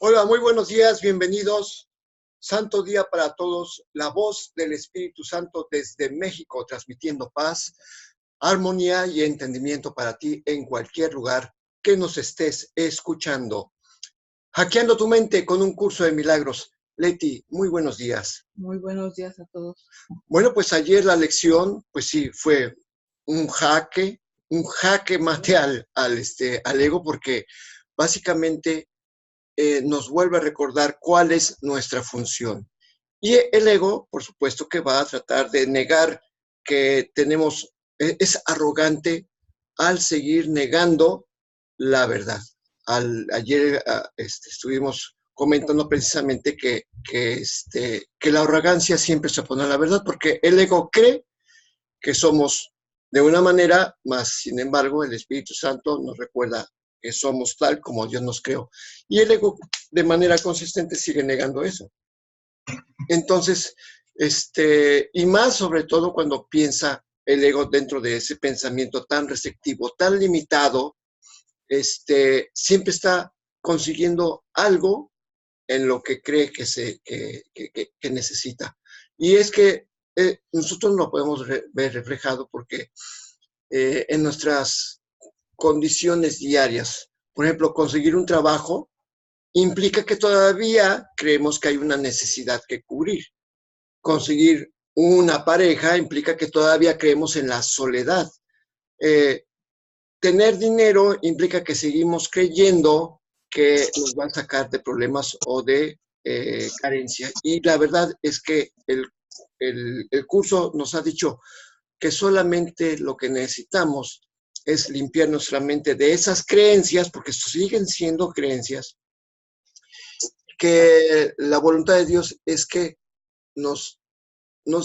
Hola, muy buenos días, bienvenidos. Santo día para todos. La voz del Espíritu Santo desde México, transmitiendo paz, armonía y entendimiento para ti en cualquier lugar que nos estés escuchando. Hackeando tu mente con un curso de milagros. Leti, muy buenos días. Muy buenos días a todos. Bueno, pues ayer la lección, pues sí, fue un jaque mate al ego, porque básicamente nos vuelve a recordar cuál es nuestra función. Y el ego, por supuesto, que va a tratar de negar que tenemos, es arrogante al seguir negando la verdad. Ayer estuvimos comentando precisamente que la arrogancia siempre se opone a la verdad, porque el ego cree que somos de una manera, más sin embargo el Espíritu Santo nos recuerda que somos tal como Dios nos creó. Y el ego de manera consistente sigue negando eso. Entonces, y más sobre todo cuando piensa el ego dentro de ese pensamiento tan restrictivo, tan limitado, siempre está consiguiendo algo en lo que cree que necesita. Y es que nosotros lo podemos ver reflejado porque en nuestras condiciones diarias, por ejemplo, conseguir un trabajo implica que todavía creemos que hay una necesidad que cubrir. Conseguir una pareja implica que todavía creemos en la soledad. Tener dinero implica que seguimos creyendo que nos va a sacar de problemas o de carencia. Y la verdad es que el curso nos ha dicho que solamente lo que necesitamos es limpiar nuestra mente de esas creencias, porque siguen siendo creencias, que la voluntad de Dios es que nos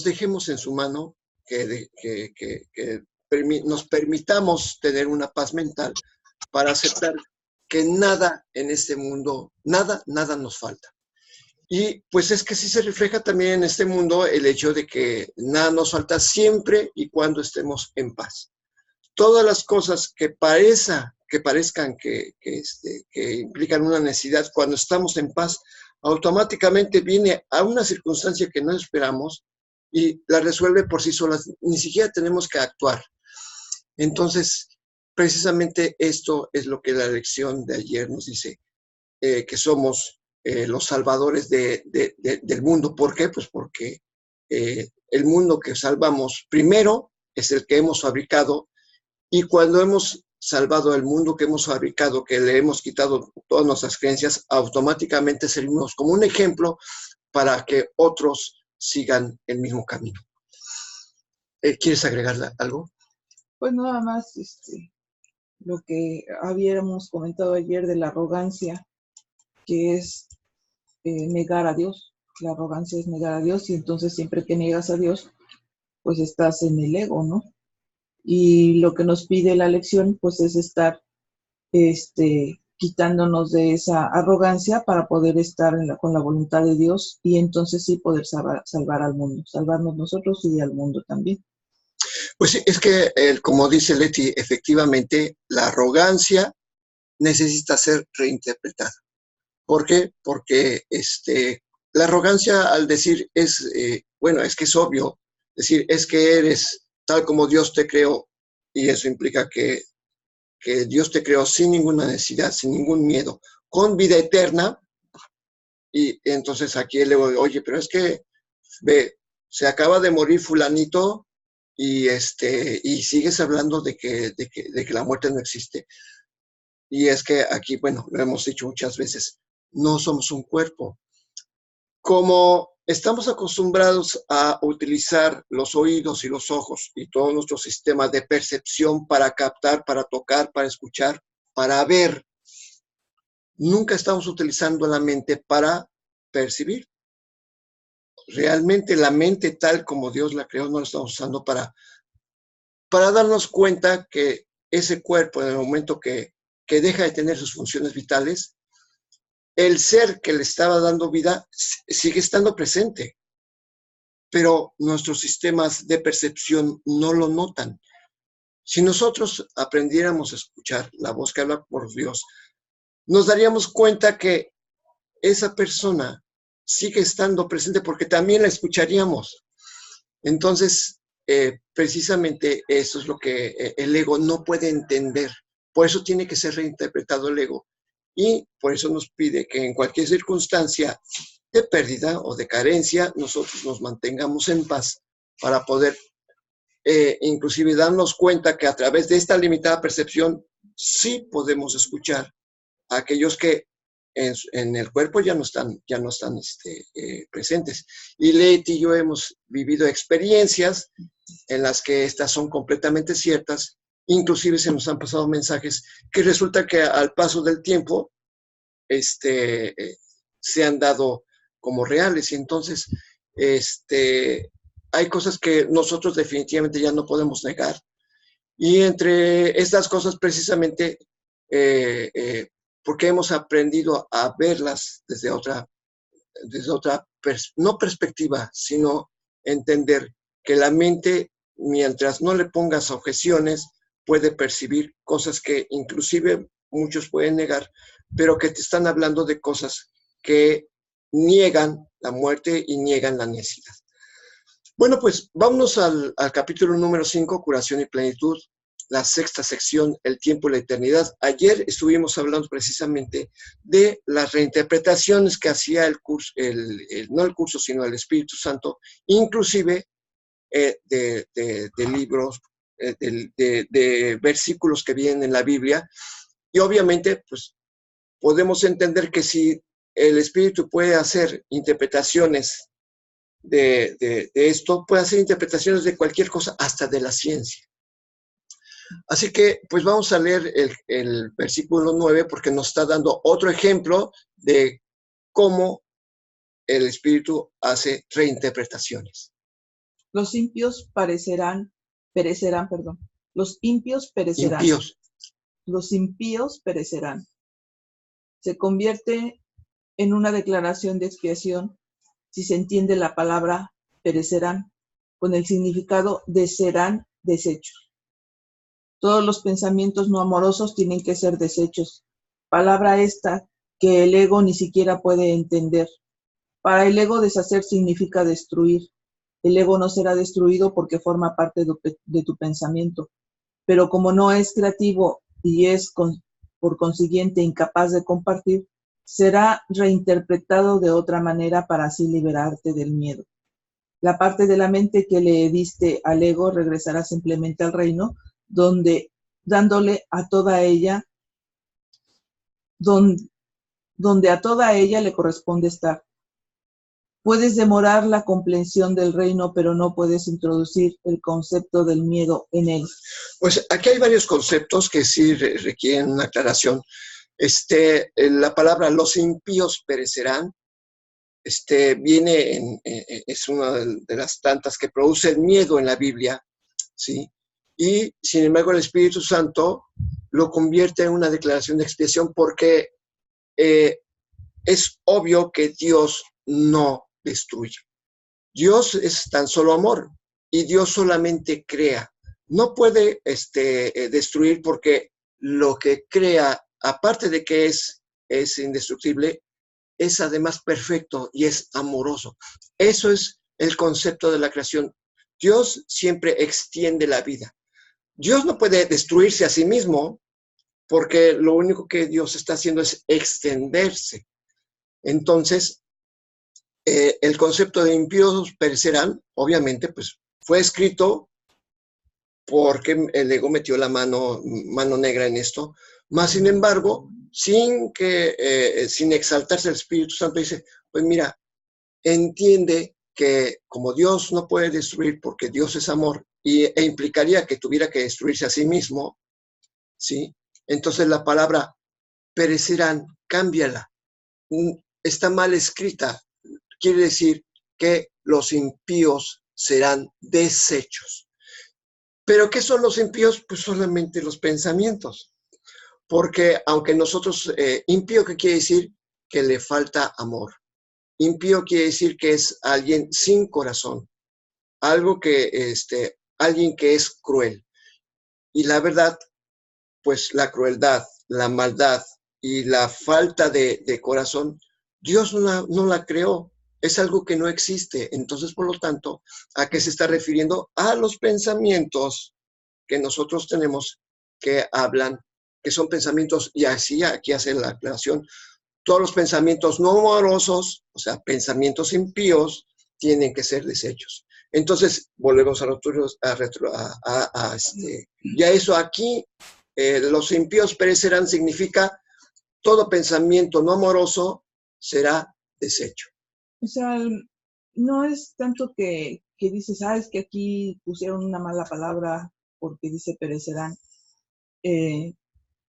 dejemos en su mano, que nos permitamos tener una paz mental para aceptar que nada en este mundo, nada nos falta. Y pues es que sí se refleja también en este mundo el hecho de que nada nos falta siempre y cuando estemos en paz. Todas las cosas que parezcan que implican una necesidad, cuando estamos en paz, automáticamente viene a una circunstancia que no esperamos y la resuelve por sí sola. Ni siquiera tenemos que actuar. Entonces, precisamente esto es lo que la lección de ayer nos dice, que somos los salvadores del mundo. ¿Por qué? Pues porque el mundo que salvamos primero es el que hemos fabricado, y cuando hemos salvado el mundo que hemos fabricado, que le hemos quitado todas nuestras creencias, automáticamente servimos como un ejemplo para que otros sigan el mismo camino. ¿Quieres agregar algo? Pues nada más lo que habíamos comentado ayer de la arrogancia, que es negar a Dios. La arrogancia es negar a Dios, y entonces siempre que niegas a Dios, pues estás en el ego, ¿no? Y lo que nos pide la lección, pues es estar quitándonos de esa arrogancia para poder estar con la voluntad de Dios, y entonces sí poder salvar al mundo, salvarnos nosotros y al mundo también. Pues es que, como dice Leti, efectivamente, la arrogancia necesita ser reinterpretada. ¿Por qué? Porque la arrogancia al decir bueno, es que es obvio, decir, es que eres tal como Dios te creó, y eso implica que Dios te creó sin ninguna necesidad, sin ningún miedo, con vida eterna, y entonces aquí le digo, oye, pero es que, ve, se acaba de morir fulanito, y sigues hablando de que la muerte no existe. Y es que aquí, bueno, lo hemos dicho muchas veces, no somos un cuerpo. Como estamos acostumbrados a utilizar los oídos y los ojos y todo nuestro sistema de percepción para captar, para tocar, para escuchar, para ver, nunca estamos utilizando la mente para percibir. realmente la mente tal como Dios la creó no la estamos usando para darnos cuenta que ese cuerpo, en el momento que deja de tener sus funciones vitales, el ser que le estaba dando vida sigue estando presente, pero nuestros sistemas de percepción no lo notan. Si nosotros aprendiéramos a escuchar la voz que habla por Dios, nos daríamos cuenta que esa persona sigue estando presente porque también la escucharíamos. Entonces, precisamente eso es lo que el ego no puede entender. Por eso tiene que ser reinterpretado el ego. Y por eso nos pide que en cualquier circunstancia de pérdida o de carencia, nosotros nos mantengamos en paz para poder inclusive darnos cuenta que a través de esta limitada percepción sí podemos escuchar a aquellos que en el cuerpo ya no están presentes. Y Leti y yo hemos vivido experiencias en las que estas son completamente ciertas, inclusive se nos han pasado mensajes que resulta que al paso del tiempo se han dado como reales. Y entonces hay cosas que nosotros definitivamente ya no podemos negar. Y entre estas cosas precisamente, porque hemos aprendido a verlas desde otra no perspectiva, sino entender que la mente, mientras no le pongas objeciones, puede percibir cosas que inclusive muchos pueden negar, pero que te están hablando de cosas que niegan la muerte y niegan la necesidad. Bueno, pues vámonos al capítulo número 5, Curación y Plenitud, la sexta sección, el tiempo y la eternidad. Ayer estuvimos hablando precisamente de las reinterpretaciones que hacía el curso, no el curso, sino el Espíritu Santo, inclusive de libros, de versículos que vienen en la Biblia. Y obviamente, pues, podemos entender que si el Espíritu puede hacer interpretaciones de esto, puede hacer interpretaciones de cualquier cosa, hasta de la ciencia. Así que, pues vamos a leer el versículo 9 porque nos está dando otro ejemplo de cómo el Espíritu hace reinterpretaciones. Los impíos perecerán. Los impíos perecerán. Impíos. Los impíos perecerán. Se convierte en una declaración de expiación si se entiende la palabra perecerán con el significado de serán deshechos. Todos los pensamientos no amorosos tienen que ser deshechos. Palabra esta que el ego ni siquiera puede entender. Para el ego, deshacer significa destruir. El ego no será destruido porque forma parte de tu pensamiento. Pero como no es creativo y es, por consiguiente, incapaz de compartir, será reinterpretado de otra manera para así liberarte del miedo. La parte de la mente que le diste al ego regresará simplemente al reino, dándole a toda ella, donde a toda ella le corresponde estar. Puedes demorar la comprensión del reino, pero no puedes introducir el concepto del miedo en él. Pues aquí hay varios conceptos que sí requieren una aclaración. La palabra los impíos perecerán, es una de las tantas que produce el miedo en la Biblia, ¿sí? Y sin embargo el Espíritu Santo lo convierte en una declaración de expiación porque es obvio que Dios no destruye. Dios es tan solo amor y Dios solamente crea. No puede destruir porque lo que crea, aparte de que es indestructible, es además perfecto y es amoroso. Eso es el concepto de la creación. Dios siempre extiende la vida. Dios no puede destruirse a sí mismo porque lo único que Dios está haciendo es extenderse. Entonces, el concepto de impíos perecerán, obviamente, pues fue escrito porque el ego metió la mano negra en esto, más sin embargo, sin exaltarse el Espíritu Santo, dice, pues mira, entiende que como Dios no puede destruir porque Dios es amor e implicaría que tuviera que destruirse a sí mismo, ¿sí? Entonces la palabra perecerán, cámbiala. Está mal escrita. Quiere decir que los impíos serán deshechos. ¿Pero qué son los impíos? Pues solamente los pensamientos. Porque aunque nosotros, impío, ¿qué quiere decir? Que le falta amor. Impío quiere decir que es alguien sin corazón, algo que, alguien que es cruel. Y la verdad, pues la crueldad, la maldad y la falta de corazón, Dios no la creó. Es algo que no existe. Entonces, por lo tanto, ¿a qué se está refiriendo? A los pensamientos que nosotros tenemos que hablan, que son pensamientos, y así aquí hace la aclaración, todos los pensamientos no amorosos, o sea, pensamientos impíos, tienen que ser deshechos. Entonces, volvemos ya eso aquí, los impíos perecerán, significa todo pensamiento no amoroso será deshecho. O sea, no es tanto que dices, es que aquí pusieron una mala palabra porque dice perecerán.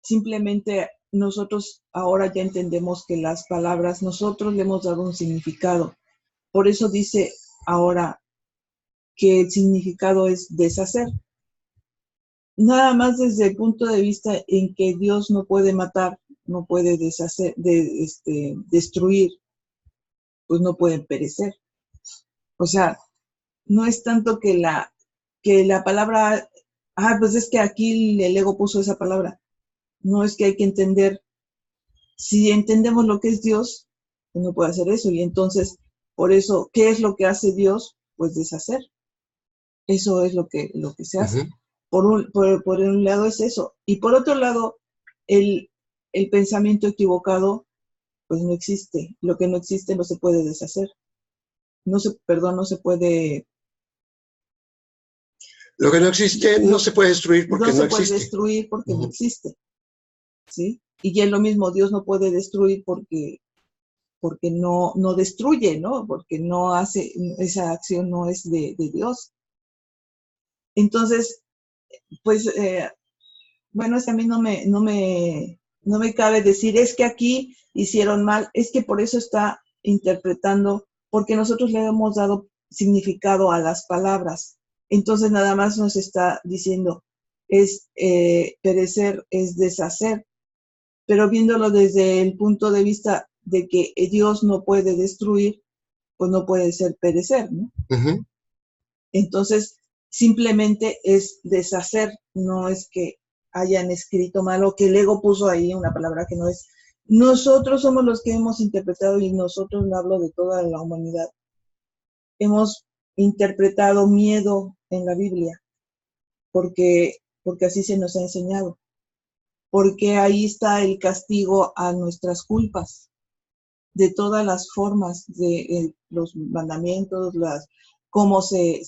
Simplemente nosotros ahora ya entendemos que las palabras, nosotros le hemos dado un significado. Por eso dice ahora que el significado es deshacer. Nada más desde el punto de vista en que Dios no puede matar, no puede deshacer, destruir, pues no pueden perecer. O sea, no es tanto que la palabra, pues es que aquí el ego puso esa palabra. No, es que hay que entender, si entendemos lo que es Dios, pues no puede hacer eso. Y entonces, por eso, ¿qué es lo que hace Dios? Pues deshacer. Eso es lo que se hace. Uh-huh. Por un lado es eso. Y por otro lado, el pensamiento equivocado, pues no existe. Lo que no existe no se puede deshacer. No se puede. Lo que no existe no se puede destruir porque no existe. No se puede destruir porque no existe. ¿Sí? Y es lo mismo, Dios no puede destruir porque no destruye, ¿no? Porque no hace, esa acción no es de Dios. Entonces, pues, bueno, es que a mí no me cabe decir, es que aquí hicieron mal, es que por eso está interpretando, porque nosotros le hemos dado significado a las palabras. Entonces nada más nos está diciendo, es perecer, es deshacer, pero viéndolo desde el punto de vista de que Dios no puede destruir, pues no puede ser perecer, ¿no? Uh-huh. Entonces, simplemente es deshacer, no es que hayan escrito mal o que el ego puso ahí una palabra que no es. Nosotros somos los que hemos interpretado, y nosotros hablo de toda la humanidad, hemos interpretado miedo en la Biblia, porque así se nos ha enseñado, porque ahí está el castigo a nuestras culpas, de todas las formas, de los mandamientos, cómo se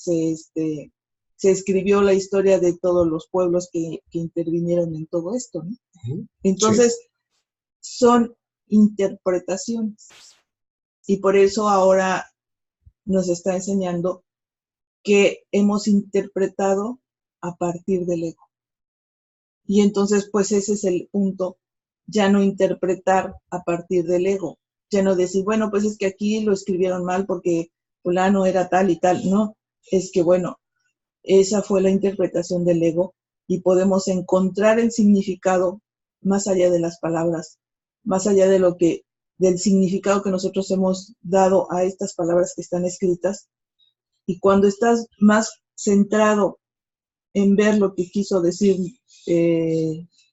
escribió la historia de todos los pueblos que intervinieron en todo esto, ¿no? Entonces, son interpretaciones. Y por eso ahora nos está enseñando que hemos interpretado a partir del ego. Y entonces, pues ese es el punto, ya no interpretar a partir del ego, ya no decir, bueno, pues es que aquí lo escribieron mal porque fulano era tal y tal. No, es que bueno, esa fue la interpretación del ego y podemos encontrar el significado más allá de las palabras, más allá de del significado que nosotros hemos dado a estas palabras que están escritas. Y cuando estás más centrado en ver lo que quiso decir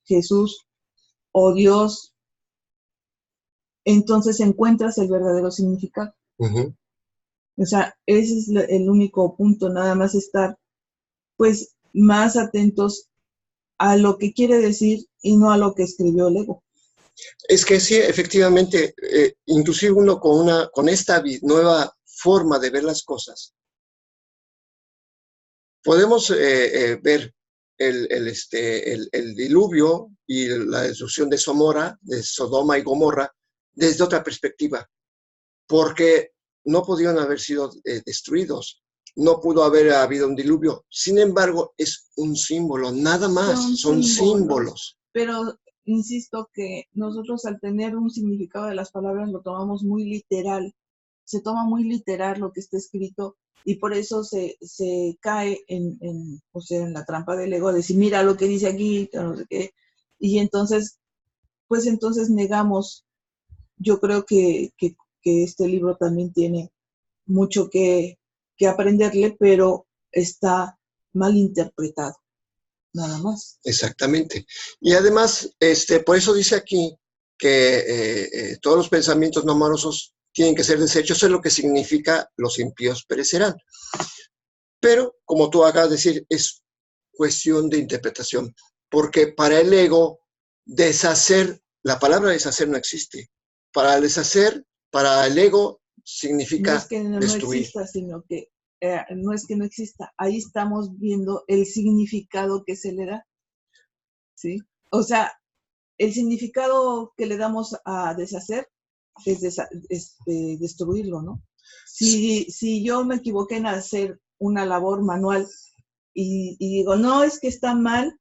Jesús o Dios, entonces encuentras el verdadero significado. Uh-huh. O sea, ese es el único punto, nada más estar pues más atentos a lo que quiere decir y no a lo que escribió el ego. Es que sí, efectivamente, inclusive uno con esta nueva forma de ver las cosas, podemos ver el diluvio y la destrucción de Sodoma y Gomorra, desde otra perspectiva, porque no podían haber sido destruidos, no pudo haber habido un diluvio. Sin embargo, es un símbolo, nada más, son símbolos. Pero insisto que nosotros al tener un significado de las palabras lo tomamos muy literal. se toma muy literal lo que está escrito y por eso se cae o sea, en la trampa del ego, de decir, mira lo que dice aquí, no sé qué, y entonces, pues entonces negamos. Yo creo que este libro también tiene mucho que aprenderle, pero está mal interpretado, nada más. Exactamente. Y además, por eso dice aquí que todos los pensamientos no amorosos tienen que ser desechos, eso es lo que significa los impíos perecerán. Pero, como tú acabas de decir, es cuestión de interpretación, porque para el ego, deshacer, la palabra deshacer no existe. Para deshacer, para el ego, significa no es que no destruir. Exista, sino que no es que no exista, ahí estamos viendo el significado que se le da, ¿sí? O sea, el significado que le damos a deshacer es destruirlo, ¿no? Si yo me equivoqué en hacer una labor manual y digo, no, es que está mal,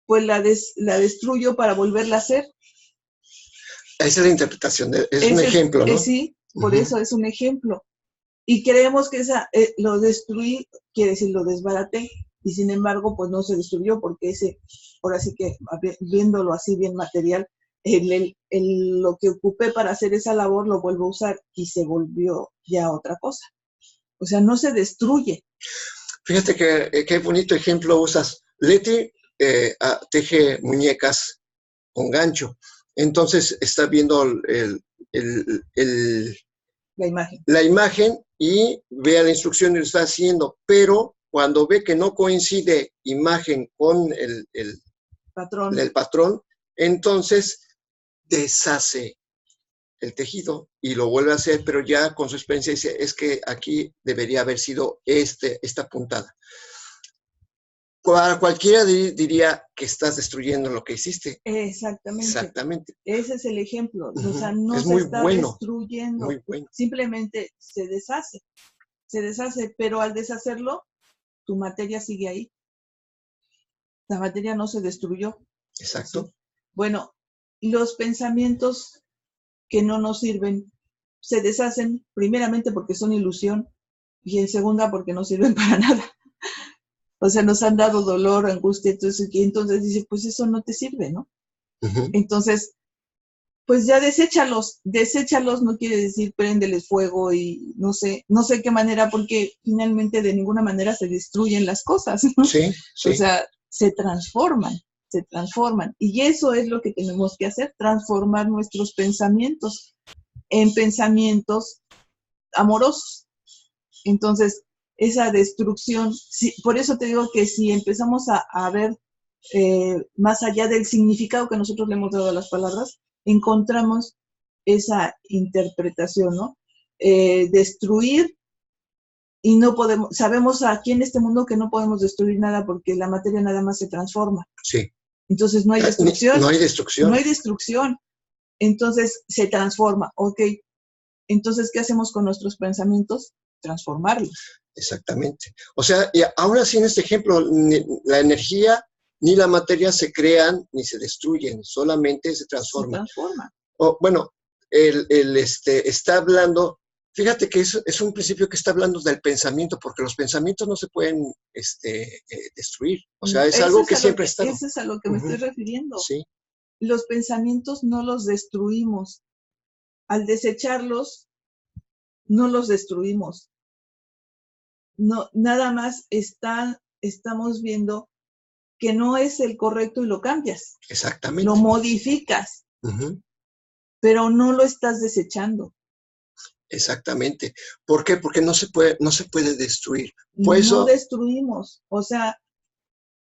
pues la destruyo para volverla a hacer. Esa es la interpretación, es un ejemplo, ¿no? Sí, por eso es un ejemplo. Y creemos que lo destruí, quiere decir lo desbaraté, y sin embargo, pues no se destruyó, porque ahora sí que, viéndolo así bien material, lo que ocupé para hacer esa labor lo vuelvo a usar y se volvió ya otra cosa. O sea, no se destruye. Fíjate qué bonito ejemplo usas. Leti teje muñecas con gancho. Entonces está viendo la imagen y ve la instrucción y lo está haciendo, pero cuando ve que no coincide imagen con el patrón, entonces deshace el tejido y lo vuelve a hacer, pero ya con su experiencia dice, es que aquí debería haber sido esta puntada. Cualquiera diría que estás destruyendo lo que hiciste. Exactamente. Exactamente. Ese es el ejemplo. O sea, no es se está destruyendo. Muy bueno. Simplemente se deshace. Se deshace, pero al deshacerlo, tu materia sigue ahí. La materia no se destruyó. Exacto. ¿Sí? Bueno, los pensamientos que no nos sirven se deshacen primeramente porque son ilusión y en segunda porque no sirven para nada. O sea, nos han dado dolor, angustia, entonces dice, pues eso no te sirve, ¿no? Entonces, pues ya deséchalos, no quiere decir préndeles fuego y no sé qué manera, porque finalmente de ninguna manera se destruyen las cosas, ¿no? Sí. O sea, se transforman, y eso es lo que tenemos que hacer, transformar nuestros pensamientos en pensamientos amorosos. Entonces, esa destrucción, por eso te digo que si empezamos a ver más allá del significado que nosotros le hemos dado a las palabras, encontramos esa interpretación, ¿no? Destruir, y no podemos, sabemos aquí en este mundo que no podemos destruir nada porque la materia nada más se transforma. Sí. Entonces no hay destrucción. No hay destrucción. No hay destrucción. Entonces se transforma, ok. Entonces, ¿qué hacemos con nuestros pensamientos? Transformarlos. Exactamente. O sea, y aún así en este ejemplo, la energía ni la materia se crean ni se destruyen, solamente se transforman. Bueno, está hablando, fíjate que es un principio que está hablando del pensamiento, porque los pensamientos no se pueden destruir. O sea, es algo que siempre está. Eso es a lo que me estoy refiriendo. Sí. Los pensamientos no los destruimos. Al desecharlos, no los destruimos. No, nada más estamos viendo que no es el correcto y lo cambias. Exactamente. Lo modificas, pero no lo estás desechando. Exactamente. ¿Por qué? Porque no se puede destruir. No destruimos. O sea,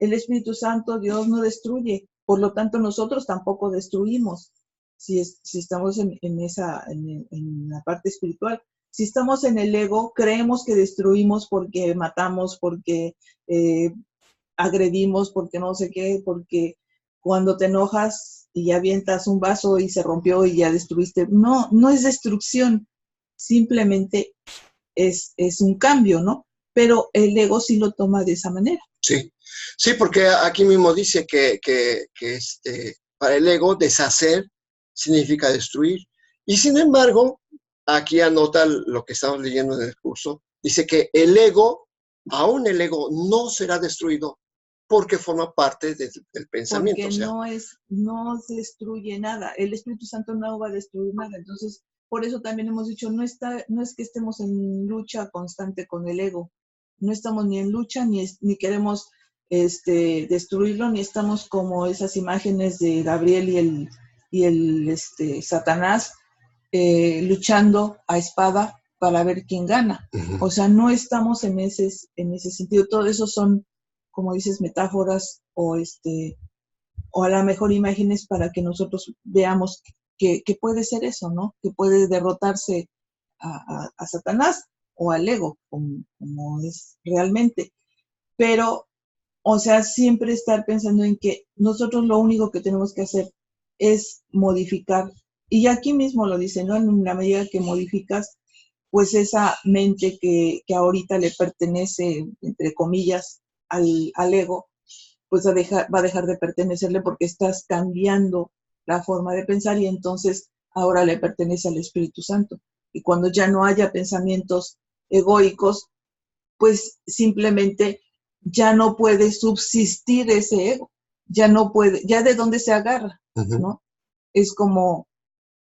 el Espíritu Santo, Dios, no destruye. Por lo tanto, nosotros tampoco destruimos. Si estamos en la parte espiritual. Si estamos en el ego, creemos que destruimos porque matamos, porque agredimos, porque no sé qué, porque cuando te enojas y avientas un vaso y se rompió y ya destruiste. No, no es destrucción, simplemente es un cambio, ¿no? Pero el ego sí lo toma de esa manera. Sí, sí, porque aquí mismo dice que para el ego deshacer significa destruir. Y sin embargo, aquí anota lo que estamos leyendo en el curso, dice que el ego, aún el ego, no será destruido porque forma parte del pensamiento. Porque O sea, no destruye nada. El Espíritu Santo no va a destruir nada. Entonces, por eso también hemos dicho, no es que estemos en lucha constante con el ego. No estamos ni en lucha, ni queremos destruirlo, ni estamos como esas imágenes de Gabriel y el Satanás luchando a espada para ver quién gana. O sea, no estamos en ese sentido. Todo eso son, como dices, metáforas o a lo mejor imágenes para que nosotros veamos que puede ser eso, ¿no? Que puede derrotarse a Satanás o al ego, como es realmente. Pero, o sea, siempre estar pensando en que nosotros lo único que tenemos que hacer es modificar. Y aquí mismo lo dice, ¿no? En la medida que modificas, pues esa mente que ahorita le pertenece, entre comillas, al ego, pues va a dejar de pertenecerle porque estás cambiando la forma de pensar y entonces ahora le pertenece al Espíritu Santo. Y cuando ya no haya pensamientos egoicos, pues simplemente ya no puede subsistir ese ego, ya no puede, ya de dónde se agarra, ¿no? Es como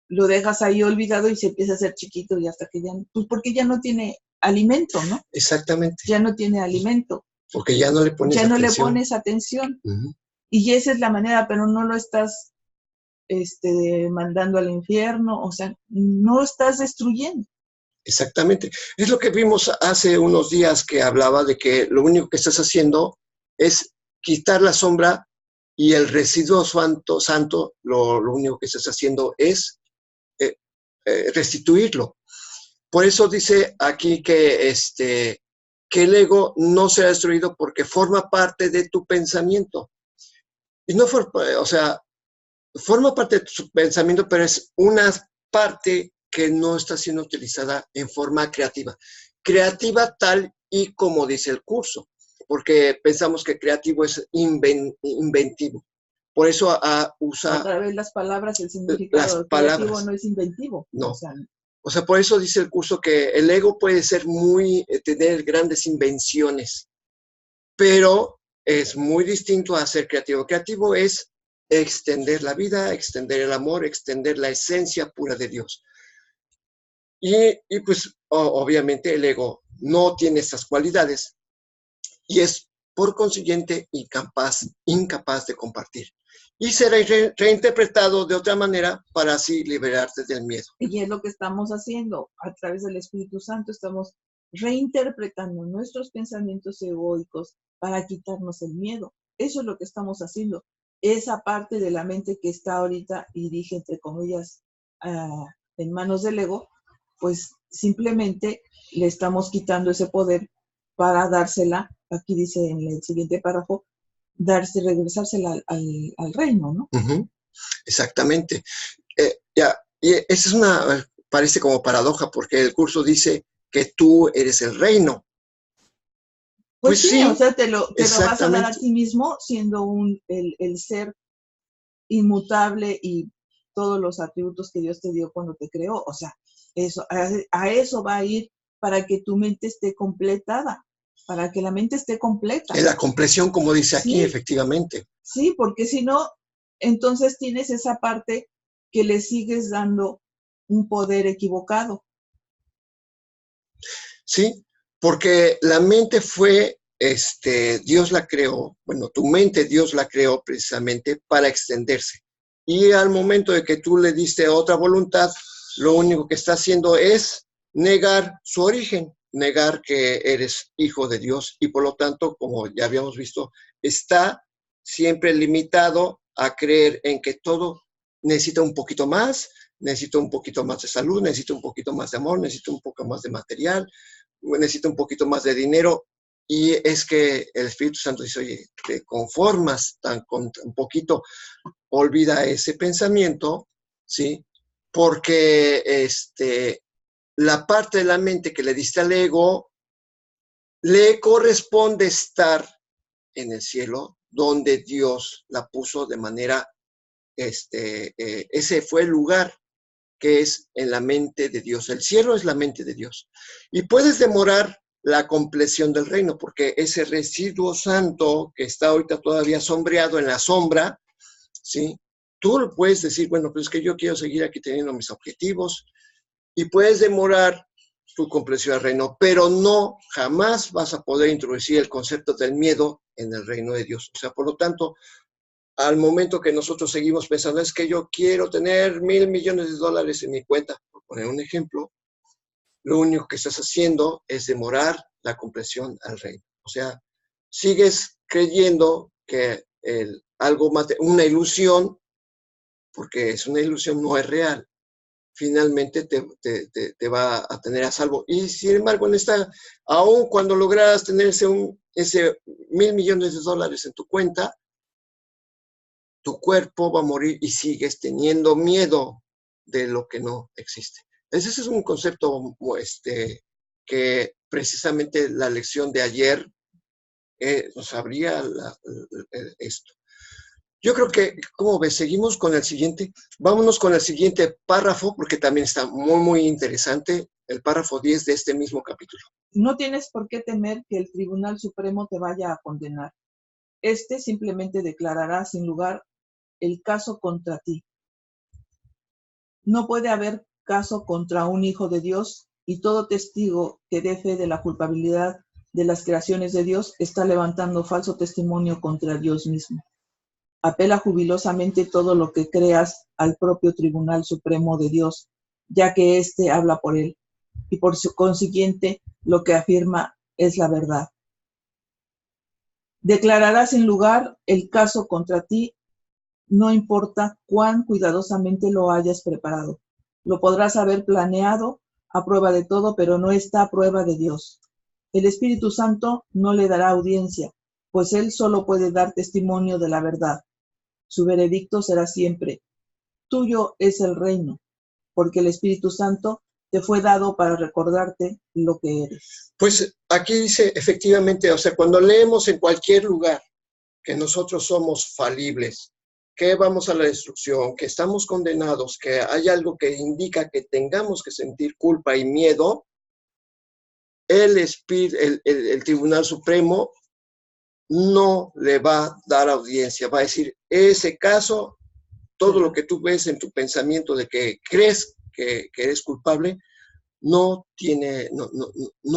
lo dejas ahí olvidado y se empieza a hacer chiquito y hasta que ya, pues porque ya no tiene alimento, ¿no? Exactamente. Ya no tiene alimento. Porque ya no le pones ya no atención. le pones atención. Y esa es la manera, pero no lo estás mandando al infierno, o sea, no lo estás destruyendo. Exactamente. Es lo que vimos hace unos días que hablaba de que lo único que estás haciendo es quitar la sombra y el residuo santo lo único que estás haciendo es restituirlo. Por eso dice aquí que el ego no será destruido porque forma parte de tu pensamiento. Y no o sea, forma parte de tu pensamiento, pero es una parte que no está siendo utilizada en forma creativa. Creativa tal y como dice el curso, porque pensamos que creativo es inventivo. Por eso usa... Otra vez las palabras, el significado creativo no es inventivo. No. O sea, por eso dice el curso que el ego puede ser tener grandes invenciones, pero es muy distinto a ser creativo. Creativo es extender la vida, extender el amor, extender la esencia pura de Dios. Y pues obviamente el ego no tiene estas cualidades y es por consiguiente incapaz de compartir. Y será reinterpretado de otra manera para así liberarte del miedo. Y es lo que estamos haciendo a través del Espíritu Santo, estamos reinterpretando nuestros pensamientos egoicos para quitarnos el miedo. Eso es lo que estamos haciendo. Esa parte de la mente que está ahorita, y dije entre comillas, en manos del ego, pues simplemente le estamos quitando ese poder para dársela, aquí dice en el siguiente párrafo, regresársela al reino, ¿no? Exactamente. Y esa parece como paradoja, porque el curso dice que tú eres el reino. Pues sí, o sea, te lo vas a dar a ti mismo siendo el ser inmutable y todos los atributos que Dios te dio cuando te creó. O sea, a eso va a ir para que tu mente esté completada, para que la mente esté completa. En la compleción, como dice aquí, efectivamente. Sí, porque si no, entonces tienes esa parte que le sigues dando un poder equivocado. Sí, porque la mente fue, Dios la creó, bueno, tu mente Dios la creó precisamente para extenderse. Y al momento de que tú le diste otra voluntad, lo único que está haciendo es negar su origen, negar que eres hijo de Dios y por lo tanto, como ya habíamos visto, está siempre limitado a creer en que todo necesita un poquito más de salud, necesito un poquito más de amor, necesito un poco más de material, necesito un poquito más de dinero. Y es que el Espíritu Santo dice, oye, te conformas con un poquito, olvida ese pensamiento, ¿sí? Porque la parte de la mente que le diste al ego, le corresponde estar en el cielo, donde Dios la puso de manera, ese fue el lugar que es en la mente de Dios. El cielo es la mente de Dios. Y puedes demorar la compleción del reino, porque ese residuo santo que está ahorita todavía sombreado en la sombra, ¿sí? Tú puedes decir, bueno, pues es que yo quiero seguir aquí teniendo mis objetivos, y puedes demorar tu compleción del reino, pero no, jamás vas a poder introducir el concepto del miedo en el reino de Dios. O sea, por lo tanto, al momento que nosotros seguimos pensando, es que yo quiero tener $1,000 millones en mi cuenta, por poner un ejemplo, lo único que estás haciendo es demorar la compleción al reino. O sea, sigues creyendo que algo una ilusión, porque es una ilusión, no es real. Finalmente te va a tener a salvo. Y sin embargo, aún cuando logras tener ese $1,000 millones en tu cuenta, tu cuerpo va a morir y sigues teniendo miedo de lo que no existe. Ese es un concepto que precisamente la lección de ayer nos abría esto. Yo creo que, ¿cómo ves? Seguimos con el siguiente. Vámonos con el siguiente párrafo, porque también está muy, muy interesante, el párrafo 10 de este mismo capítulo. No tienes por qué temer que el Tribunal Supremo te vaya a condenar. Este simplemente declarará sin lugar el caso contra ti. No puede haber caso contra un hijo de Dios, y todo testigo que dé fe de la culpabilidad de las creaciones de Dios está levantando falso testimonio contra Dios mismo. Apela jubilosamente todo lo que creas al propio Tribunal Supremo de Dios, ya que éste habla por él, y por consiguiente lo que afirma es la verdad. Declarará sin lugar el caso contra ti, no importa cuán cuidadosamente lo hayas preparado. Lo podrás haber planeado a prueba de todo, pero no está a prueba de Dios. El Espíritu Santo no le dará audiencia, pues él solo puede dar testimonio de la verdad. Su veredicto será siempre: tuyo es el reino, porque el Espíritu Santo te fue dado para recordarte lo que eres. Pues aquí dice efectivamente, o sea, cuando leemos en cualquier lugar que nosotros somos falibles, que vamos a la destrucción, que estamos condenados, que hay algo que indica que tengamos que sentir culpa y miedo, el Tribunal Supremo no le va a dar audiencia, va a decir, ese caso, todo lo que tú ves en tu pensamiento de que crees que eres culpable, no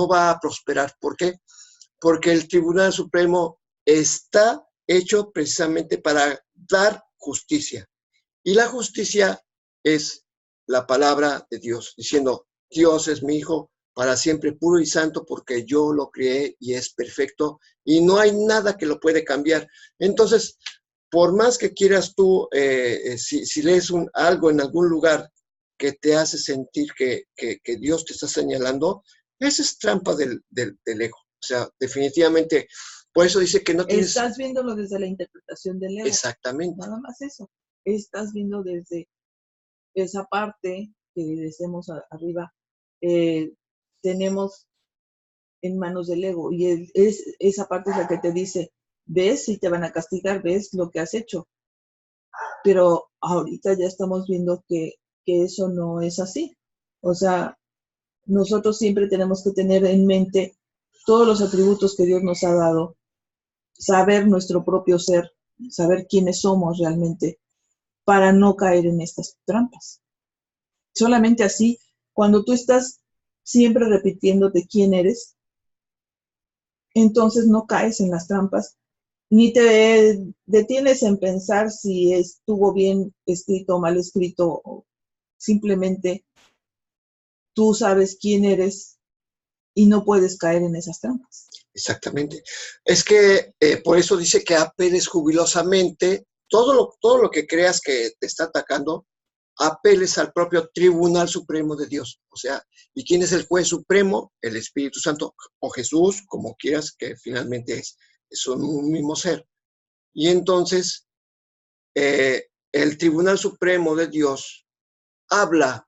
va a prosperar. ¿Por qué? Porque el Tribunal Supremo está hecho precisamente para dar justicia. Y la justicia es la palabra de Dios, diciendo, Dios es mi Hijo para siempre puro y santo porque yo lo creé y es perfecto y no hay nada que lo puede cambiar. Entonces, por más que quieras tú, si lees algo en algún lugar que te hace sentir que Dios te está señalando, esa es trampa del ego. O sea, definitivamente, por eso dice que no tienes... Estás viéndolo desde la interpretación del ego. Exactamente. Nada más eso. Estás viendo desde esa parte que decimos arriba, tenemos en manos del ego, y esa parte es la que te dice, ves si te van a castigar, ves lo que has hecho. Pero ahorita ya estamos viendo que eso no es así. O sea, nosotros siempre tenemos que tener en mente todos los atributos que Dios nos ha dado, saber nuestro propio ser, saber quiénes somos realmente, para no caer en estas trampas. Solamente así, cuando tú estás siempre repitiéndote quién eres, entonces no caes en las trampas, ni te detienes en pensar si estuvo bien escrito o mal escrito. Simplemente tú sabes quién eres y no puedes caer en esas trampas. Exactamente. Es que por eso dice que apeles jubilosamente todo lo que creas que te está atacando, apeles al propio Tribunal Supremo de Dios. O sea, ¿y quién es el juez supremo? El Espíritu Santo o Jesús, como quieras, que finalmente son un mismo ser. Y entonces, el Tribunal Supremo de Dios habla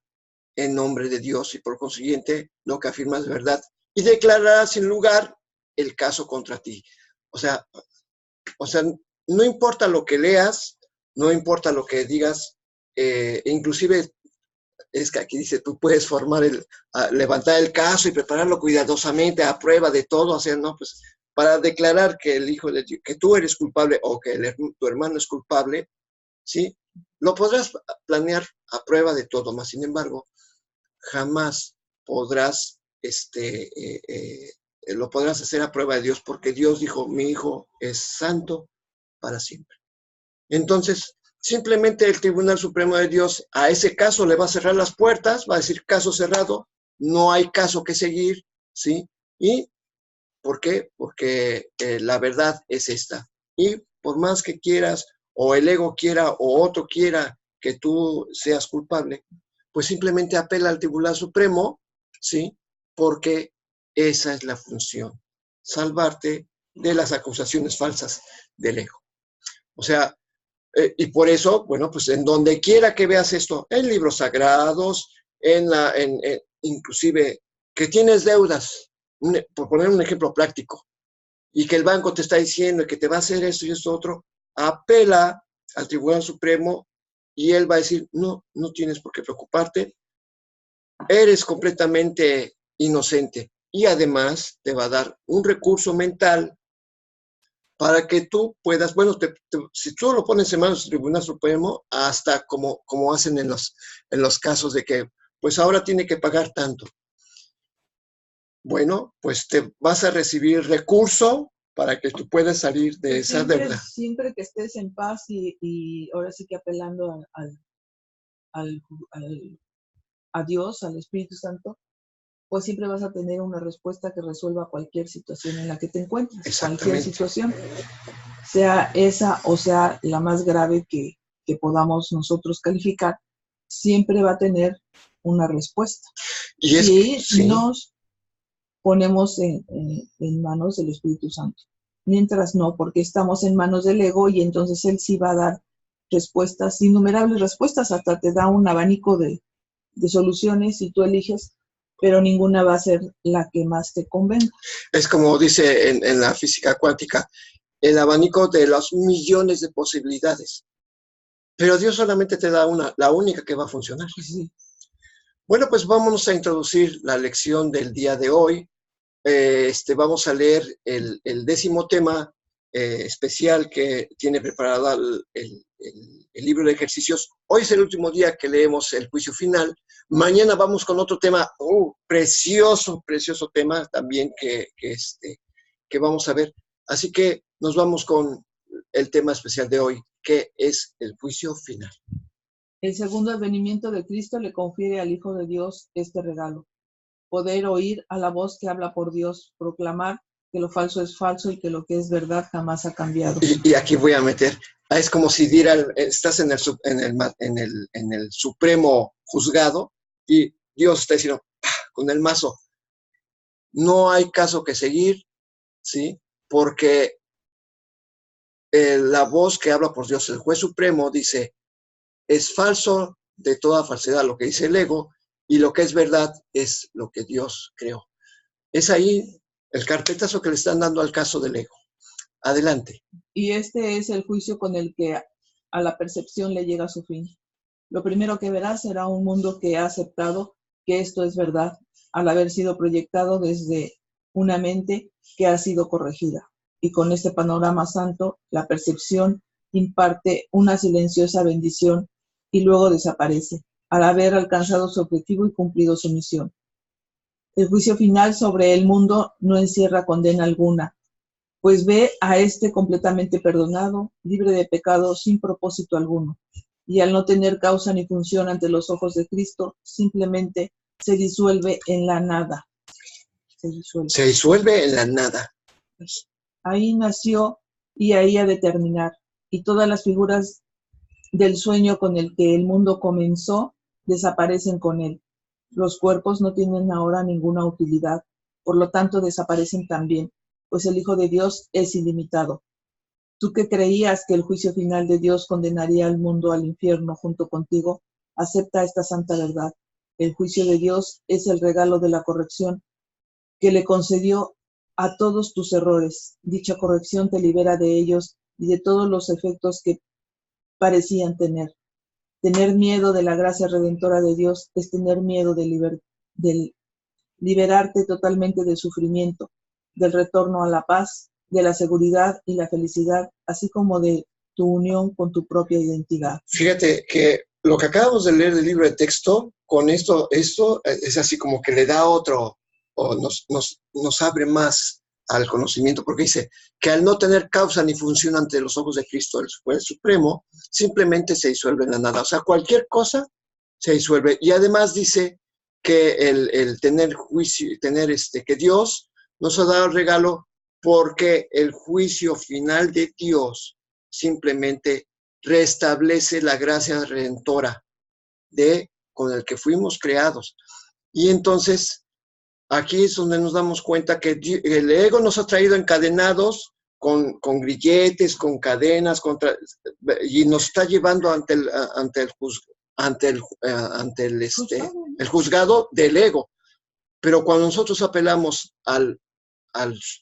en nombre de Dios y por consiguiente lo que afirma es verdad y declarará sin lugar el caso contra ti. O sea, no importa lo que leas, no importa lo que digas, inclusive es que aquí dice, tú puedes levantar el caso y prepararlo cuidadosamente a prueba de todo, o sea, no, pues para declarar que el hijo de Dios, que tú eres culpable o que tu hermano es culpable, ¿sí? Lo podrás planear a prueba de todo, más sin embargo, jamás podrás, lo podrás hacer a prueba de Dios, porque Dios dijo, mi hijo es santo para siempre. Entonces, simplemente el Tribunal Supremo de Dios a ese caso le va a cerrar las puertas, va a decir caso cerrado, no hay caso que seguir, ¿sí? ¿Y por qué? Porque la verdad es esta. Y por más que quieras, o el ego quiera, o otro quiera que tú seas culpable, pues simplemente apela al Tribunal Supremo, ¿sí? Porque esa es la función, salvarte de las acusaciones falsas del ego. O sea, y por eso, bueno, pues en donde quiera que veas esto, en libros sagrados, inclusive que tienes deudas, por poner un ejemplo práctico, y que el banco te está diciendo que te va a hacer esto y esto otro, apela al Tribunal Supremo y él va a decir, no, no tienes por qué preocuparte, eres completamente inocente. Y además te va a dar un recurso mental para que tú puedas, bueno, si tú lo pones en manos del Tribunal Supremo, hasta como hacen en los casos de que, pues ahora tiene que pagar tanto. Bueno, pues te vas a recibir recurso para que tú puedas salir de esa deuda. Siempre que estés en paz y ahora sí que apelando a Dios, al Espíritu Santo, pues siempre vas a tener una respuesta que resuelva cualquier situación en la que te encuentres. Cualquier situación, sea esa o sea la más grave que podamos nosotros calificar, siempre va a tener una respuesta. Y si nos ponemos en manos del Espíritu Santo. Mientras no, porque estamos en manos del ego y entonces él sí va a dar respuestas, innumerables respuestas, hasta te da un abanico de soluciones y tú eliges, pero ninguna va a ser la que más te convenga. Es como dice en la física cuántica, el abanico de los millones de posibilidades. Pero Dios solamente te da una, la única que va a funcionar. Sí. Bueno, pues vámonos a introducir la lección del día de hoy. Vamos a leer el 10º tema especial que tiene preparado el libro de ejercicios. Hoy es el último día que leemos el juicio final. Mañana vamos con otro tema, precioso tema también que vamos a ver. Así que nos vamos con el tema especial de hoy, que es el juicio final. El segundo advenimiento de Cristo le confiere al Hijo de Dios este regalo: poder oír a la voz que habla por Dios, proclamar que lo falso es falso y que lo que es verdad jamás ha cambiado. Y aquí voy a meter, es como si estás en el supremo juzgado y Dios está diciendo, con el mazo, no hay caso que seguir, ¿sí? Porque la voz que habla por Dios, el juez supremo, dice, es falso de toda falsedad lo que dice el ego, y lo que es verdad es lo que Dios creó. Es ahí el carpetazo que le están dando al caso del ego. Adelante. Y este es el juicio con el que a la percepción le llega a su fin. Lo primero que verás será un mundo que ha aceptado que esto es verdad, al haber sido proyectado desde una mente que ha sido corregida. Y con este panorama santo, la percepción imparte una silenciosa bendición y luego desaparece, al haber alcanzado su objetivo y cumplido su misión. El juicio final sobre el mundo no encierra condena alguna, pues ve a este completamente perdonado, libre de pecado, sin propósito alguno. Y al no tener causa ni función ante los ojos de Cristo, simplemente se disuelve en la nada. Se disuelve en la nada. Ahí nació y ahí ha de terminar. Y todas las figuras del sueño con el que el mundo comenzó desaparecen con él. Los cuerpos no tienen ahora ninguna utilidad, por lo tanto desaparecen también, pues el Hijo de Dios es ilimitado. Tú que creías que el juicio final de Dios condenaría al mundo al infierno junto contigo, acepta esta santa verdad. El juicio de Dios es el regalo de la corrección que le concedió a todos tus errores. Dicha corrección te libera de ellos y de todos los efectos que parecían tener. tener miedo de la gracia redentora de Dios es tener miedo de liberarte totalmente del sufrimiento, del retorno a la paz, de la seguridad y la felicidad, así como de tu unión con tu propia identidad. Fíjate que lo que acabamos de leer del libro de texto, con esto es así como que le da otro, o nos abre más al conocimiento, porque dice que al no tener causa ni función ante los ojos de Cristo, el juez supremo, simplemente se disuelve en la nada. O sea, cualquier cosa se disuelve. Y además dice que el tener juicio, que Dios nos ha dado el regalo porque el juicio final de Dios simplemente restablece la gracia redentora con el que fuimos creados. Y entonces, aquí es donde nos damos cuenta que el ego nos ha traído encadenados con grilletes, con cadenas, y nos está llevando ante el juzgado del ego. Pero cuando nosotros apelamos al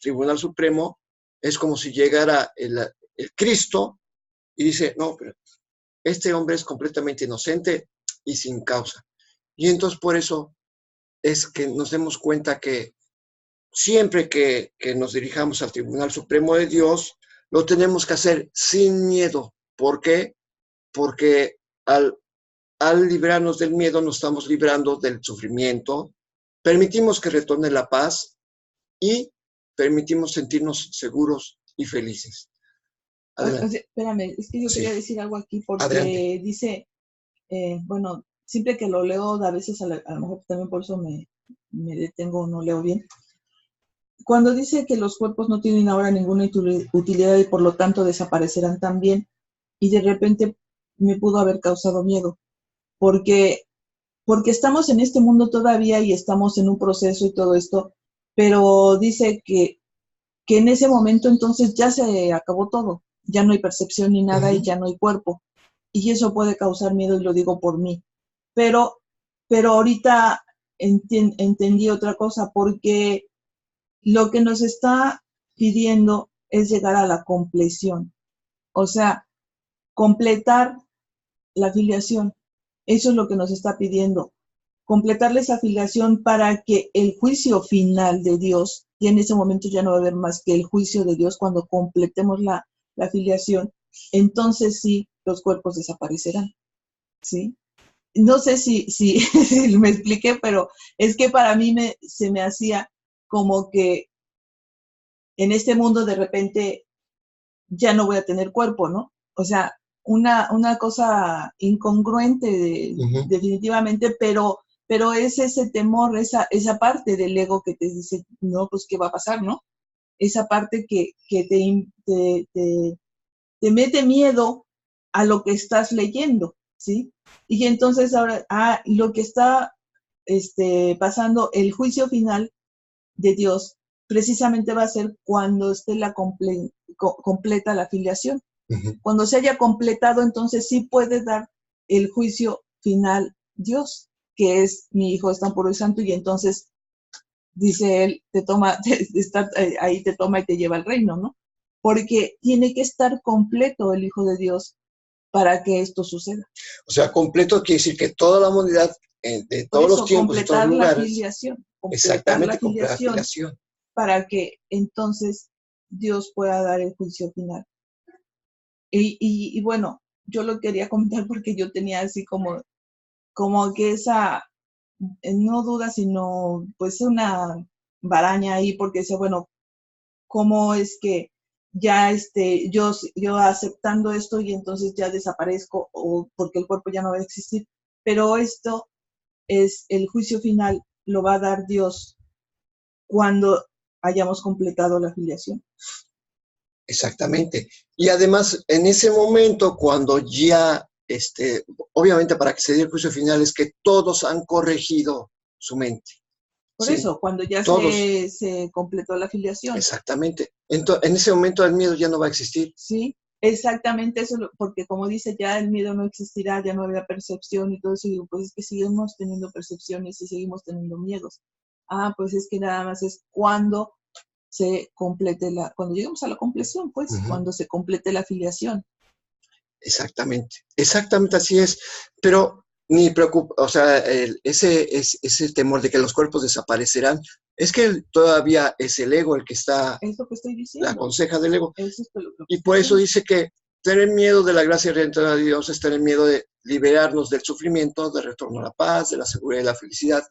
Tribunal Supremo, es como si llegara el Cristo y dice, no, pero este hombre es completamente inocente y sin causa. Y entonces por eso es que nos demos cuenta que siempre que nos dirijamos al Tribunal Supremo de Dios, lo tenemos que hacer sin miedo. ¿Por qué? Porque al librarnos del miedo nos estamos librando del sufrimiento, permitimos que retorne la paz y permitimos sentirnos seguros y felices. Espérame, es que yo quería decir algo aquí porque Adelante. dice, bueno, siempre que lo leo, a veces a lo mejor también por eso me detengo, no leo bien. Cuando dice que los cuerpos no tienen ahora ninguna utilidad y por lo tanto desaparecerán también, y de repente me pudo haber causado miedo, porque estamos en este mundo todavía y estamos en un proceso y todo esto, pero dice que en ese momento entonces ya se acabó todo, ya no hay percepción ni nada y ya no hay cuerpo, y eso puede causar miedo y lo digo por mí, pero ahorita entendí otra cosa, porque lo que nos está pidiendo es llegar a la compleción, o sea, completar la afiliación. Eso es lo que nos está pidiendo, completarle esa afiliación para que el juicio final de Dios, y en ese momento ya no va a haber más que el juicio de Dios cuando completemos la afiliación, entonces sí, los cuerpos desaparecerán, ¿sí? No sé si me expliqué, pero es que para mí se me hacía como que en este mundo de repente ya no voy a tener cuerpo, ¿no? O sea, una cosa incongruente definitivamente, pero es ese temor, esa parte del ego que te dice, no, pues, ¿qué va a pasar, no? Esa parte que te mete miedo a lo que estás leyendo, ¿sí? Y entonces ahora, lo que está pasando, el juicio final de Dios, precisamente va a ser cuando esté completa la afiliación. Cuando se haya completado, entonces sí puede dar el juicio final Dios, que es mi Hijo es tan puro y santo, y entonces dice él, ahí te toma y te lleva al reino, ¿no? Porque tiene que estar completo el Hijo de Dios para que esto suceda. O sea, completo quiere decir que toda la humanidad, de todos los tiempos y todos los lugares. Completar la afiliación para que entonces Dios pueda dar el juicio final. Y bueno, yo lo quería comentar porque yo tenía así como que esa, no duda, sino pues una baraña ahí, porque decía, bueno, ¿cómo es que ya yo aceptando esto y entonces ya desaparezco, o porque el cuerpo ya no va a existir? Pero esto es el juicio final, lo va a dar Dios cuando hayamos completado la afiliación. Exactamente. Y además, en ese momento, cuando ya, obviamente para que se dé el juicio final, es que todos han corregido su mente. Por eso, cuando ya se completó la afiliación. Exactamente. Entonces, en ese momento el miedo ya no va a existir. Sí, exactamente eso, porque como dice, ya el miedo no existirá, ya no habrá percepción y todo eso, y digo, pues es que seguimos teniendo percepciones y seguimos teniendo miedos. Pues es que nada más es cuando se complete cuando lleguemos a la compleción, pues, cuando se complete la afiliación. Exactamente así es, pero ni preocupa, o sea, ese temor de que los cuerpos desaparecerán, es que todavía es el ego el que está, Es lo que estoy la diciendo. conseja del ego. Eso es lo que Y por eso estoy dice que tener miedo de la gracia redentora de Dios es tener miedo de liberarnos del sufrimiento, de retorno a la paz, de la seguridad y la felicidad.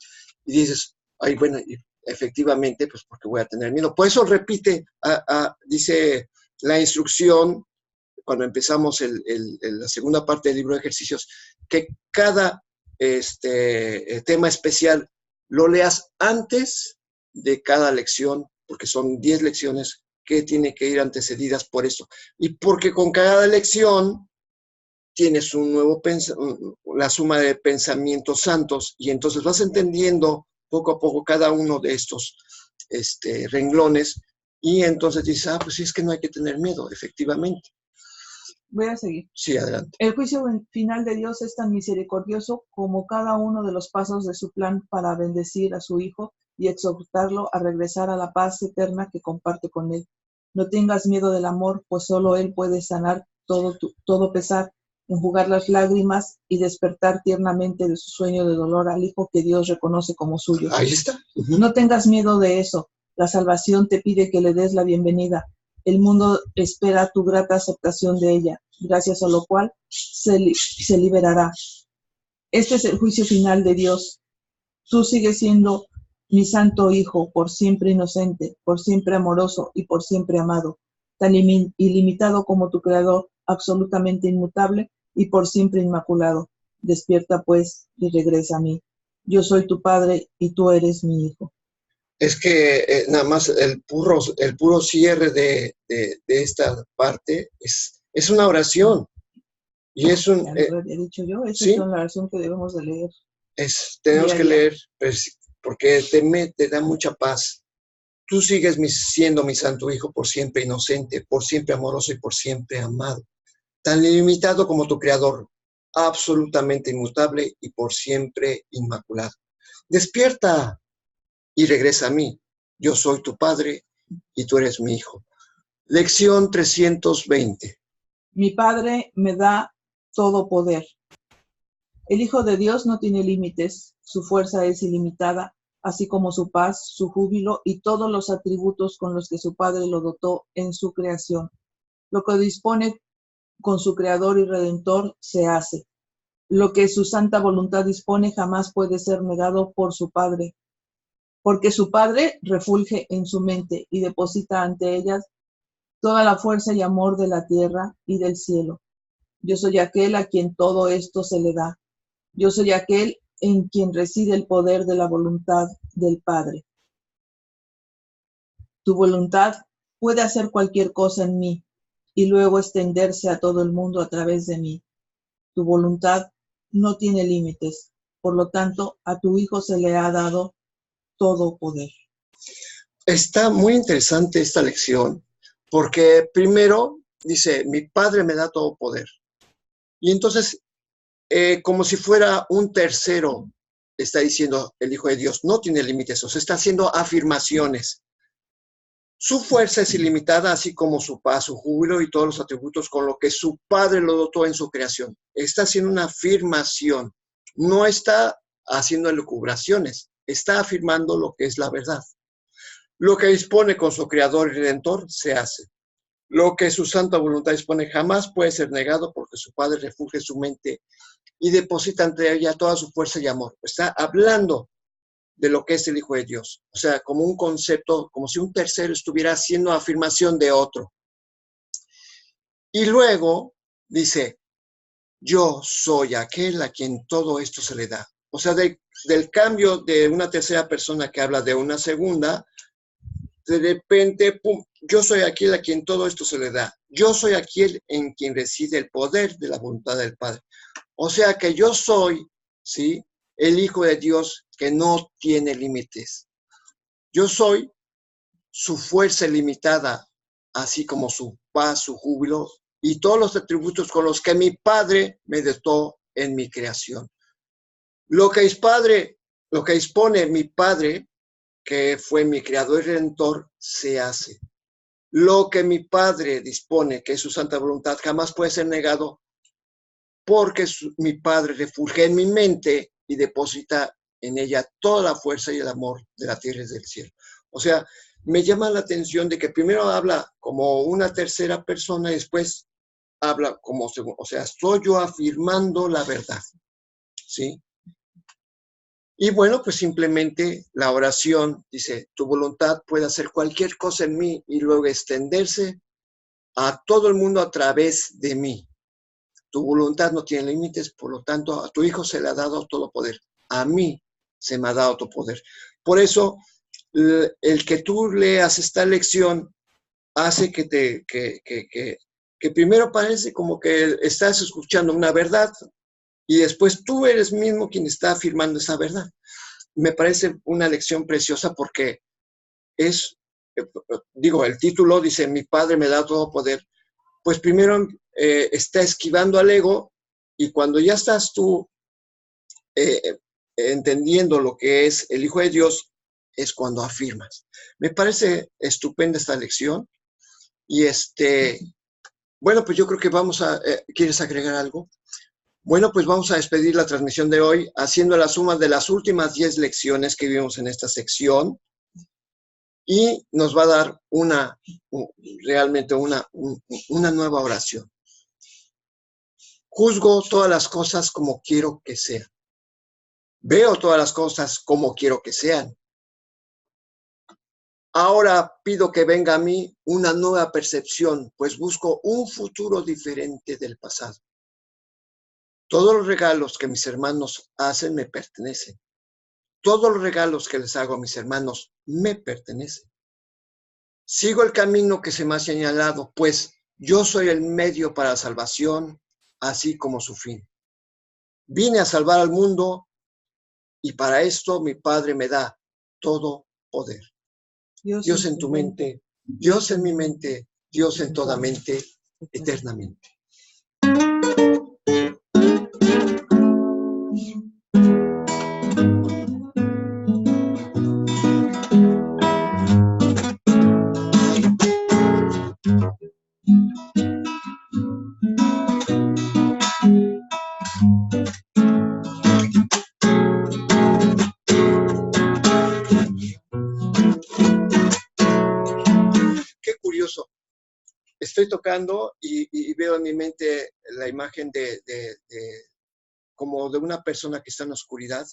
Y dices, ay, bueno, y efectivamente, pues porque voy a tener miedo. Por eso repite, dice la instrucción, cuando empezamos la segunda parte del libro de ejercicios, que cada tema especial lo leas antes de cada lección, porque son 10 lecciones que tienen que ir antecedidas por esto. Y porque con cada lección tienes un nuevo la suma de pensamientos santos, y entonces vas entendiendo poco a poco cada uno de estos renglones, y entonces dices, ah, pues sí, es que no hay que tener miedo, efectivamente. Voy a seguir. Sí, adelante. El juicio final de Dios es tan misericordioso como cada uno de los pasos de su plan para bendecir a su Hijo y exhortarlo a regresar a la paz eterna que comparte con Él. No tengas miedo del amor, pues solo Él puede sanar todo pesar, enjugar las lágrimas y despertar tiernamente de su sueño de dolor al Hijo que Dios reconoce como suyo. Ahí está. No tengas miedo de eso. La salvación te pide que le des la bienvenida. El mundo espera tu grata aceptación de ella, gracias a lo cual se liberará. Este es el juicio final de Dios. Tú sigues siendo mi santo Hijo, por siempre inocente, por siempre amoroso y por siempre amado, tan ilimitado como tu Creador, absolutamente inmutable y por siempre inmaculado. Despierta pues y regresa a mí. Yo soy tu Padre y tú eres mi Hijo. Es que nada más el puro cierre de esta parte es una oración. Y es un... Ya lo había dicho yo, esa ¿sí? es una oración que debemos de leer. Tenemos que leer, pues, porque te da mucha paz. Tú sigues siendo mi santo Hijo, por siempre inocente, por siempre amoroso y por siempre amado. Tan ilimitado como tu Creador, absolutamente inmutable y por siempre inmaculado. Despierta y regresa a mí. Yo soy tu Padre y tú eres mi Hijo. Lección 320. Mi Padre me da todo poder. El Hijo de Dios no tiene límites, su fuerza es ilimitada, así como su paz, su júbilo y todos los atributos con los que su Padre lo dotó en su creación. Lo que dispone con su Creador y Redentor se hace. Lo que su santa voluntad dispone jamás puede ser negado por su Padre, porque su Padre refulge en su mente y deposita ante ellas toda la fuerza y amor de la tierra y del cielo. Yo soy aquel a quien todo esto se le da. Yo soy aquel en quien reside el poder de la voluntad del Padre. Tu voluntad puede hacer cualquier cosa en mí y luego extenderse a todo el mundo a través de mí. Tu voluntad no tiene límites, por lo tanto, a tu Hijo se le ha dado todo poder. Está muy interesante esta lección, porque primero dice, mi Padre me da todo poder. Y entonces, como si fuera un tercero, está diciendo el Hijo de Dios, no tiene límites, o sea, está haciendo afirmaciones. Su fuerza es ilimitada, así como su paz, su júbilo y todos los atributos con lo que su Padre lo dotó en su creación. Está haciendo una afirmación, no está haciendo elucubraciones, está afirmando lo que es la verdad. Lo que dispone con su Creador y Redentor se hace. Lo que su santa voluntad dispone jamás puede ser negado porque su Padre refugia su mente y deposita ante ella toda su fuerza y amor. Está hablando de lo que es el Hijo de Dios. O sea, como un concepto, como si un tercero estuviera haciendo afirmación de otro. Y luego dice, yo soy aquel a quien todo esto se le da. O sea, del cambio de una tercera persona que habla de una segunda, de repente, pum, yo soy aquel a quien todo esto se le da. Yo soy aquel en quien reside el poder de la voluntad del Padre. O sea que yo soy, ¿sí?, el Hijo de Dios que no tiene límites. Yo soy su fuerza ilimitada, así como su paz, su júbilo y todos los atributos con los que mi Padre me dotó en mi creación. Lo que dispone mi Padre, que fue mi creador y redentor, se hace. Lo que mi Padre dispone, que es su santa voluntad, jamás puede ser negado porque mi Padre refulge en mi mente y deposita en ella toda la fuerza y el amor de la tierra y del cielo. O sea, me llama la atención de que primero habla como una tercera persona y después habla como segundo. O sea, estoy yo afirmando la verdad, ¿sí? Y bueno, pues simplemente la oración dice, tu voluntad puede hacer cualquier cosa en mí y luego extenderse a todo el mundo a través de mí. Tu voluntad no tiene límites, por lo tanto, a tu Hijo se le ha dado todo poder. A mí se me ha dado todo poder. Por eso, el que tú leas esta lección hace que primero parece como que estás escuchando una verdad y después tú eres mismo quien está afirmando esa verdad. Me parece una lección preciosa porque es, digo, el título dice, mi Padre me da todo poder. Pues primero está esquivando al ego y cuando ya estás tú entendiendo lo que es el Hijo de Dios, es cuando afirmas. Me parece estupenda esta lección y bueno, pues yo creo que vamos a, ¿quieres agregar algo? Bueno, pues vamos a despedir la transmisión de hoy haciendo la suma de las últimas 10 lecciones que vimos en esta sección y nos va a dar realmente una nueva oración. Juzgo todas las cosas como quiero que sean. Veo todas las cosas como quiero que sean. Ahora pido que venga a mí una nueva percepción, pues busco un futuro diferente del pasado. Todos los regalos que mis hermanos hacen me pertenecen. Todos los regalos que les hago a mis hermanos me pertenecen. Sigo el camino que se me ha señalado, pues yo soy el medio para la salvación, así como su fin. Vine a salvar al mundo y para esto mi Padre me da todo poder. Dios en tu mente, Dios en mi mente, Dios en toda mente, eternamente. Qué curioso. Estoy tocando y veo en mi mente la imagen como de una persona que está en la oscuridad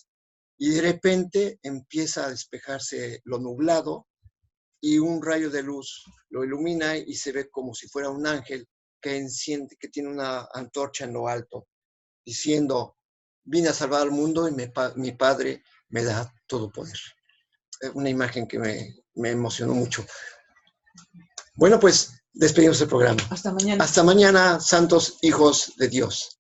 y de repente empieza a despejarse lo nublado y un rayo de luz lo ilumina y se ve como si fuera un ángel que enciende, que tiene una antorcha en lo alto, diciendo, vine a salvar al mundo y mi Padre me da todo poder. Es una imagen que me emocionó mucho. Bueno, pues despedimos el programa. Hasta mañana. Hasta mañana, santos hijos de Dios.